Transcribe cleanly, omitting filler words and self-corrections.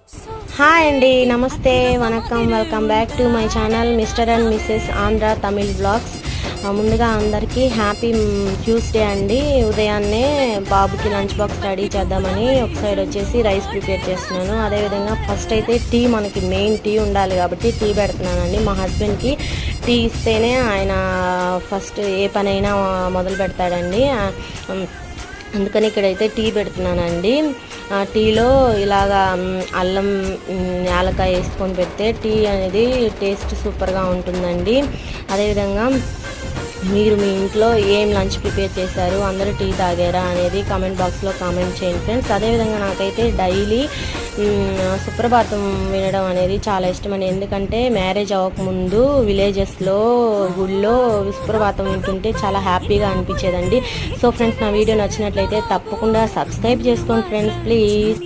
Hi అండి, నమస్తే, వనక్కం, welcome back to my channel Mr and Mrs Andhra Tamil blogs. ముందుగా అందరికీ హ్యాపీ ట్యూస్డే అండి. ఉదయాన్నే బాబుకి లంచ్ బాక్స్ రెడీ చేద్దామని ఒక సైడ్ వచ్చేసి రైస్ ప్రిపేర్ చేస్తున్నాను. అదేవిధంగా ఫస్ట్ అయితే టీ, మనకి మెయిన్ టీ ఉండాలి కాబట్టి టీ పెడుతున్నానండి. మా హస్బెండ్కి టీ ఇస్తేనే ఆయన ఫస్ట్ ఏ పనైనా మొదలు పెడతాడండి. అందుకని ఇక్కడైతే టీ పెడుతున్నానండి. టీలో ఇలాగా అల్లం, యాలకాయ వేసుకొని పెడితే టీ అనేది టేస్ట్ సూపర్గా ఉంటుందండి. అదేవిధంగా మీరు మీ ఇంట్లో ఏం లంచ్ ప్రిపేర్ చేశారు, అందరూ టీ తాగారా అనేది కామెంట్ బాక్స్లో కామెంట్ చేయండి ఫ్రెండ్స్. అదేవిధంగా నాకైతే డైలీ సుప్రభాతం వినడం అనేది చాలా ఇష్టమండి. ఎందుకంటే మ్యారేజ్ అవ్వకముందు విలేజెస్లో గుళ్ళో సుప్రభాతం వింటుంటే చాలా హ్యాపీగా అనిపించేదండి. సో ఫ్రెండ్స్, నా వీడియో నచ్చినట్లయితే తప్పకుండా సబ్స్క్రైబ్ చేసుకోండి ఫ్రెండ్స్, ప్లీజ్.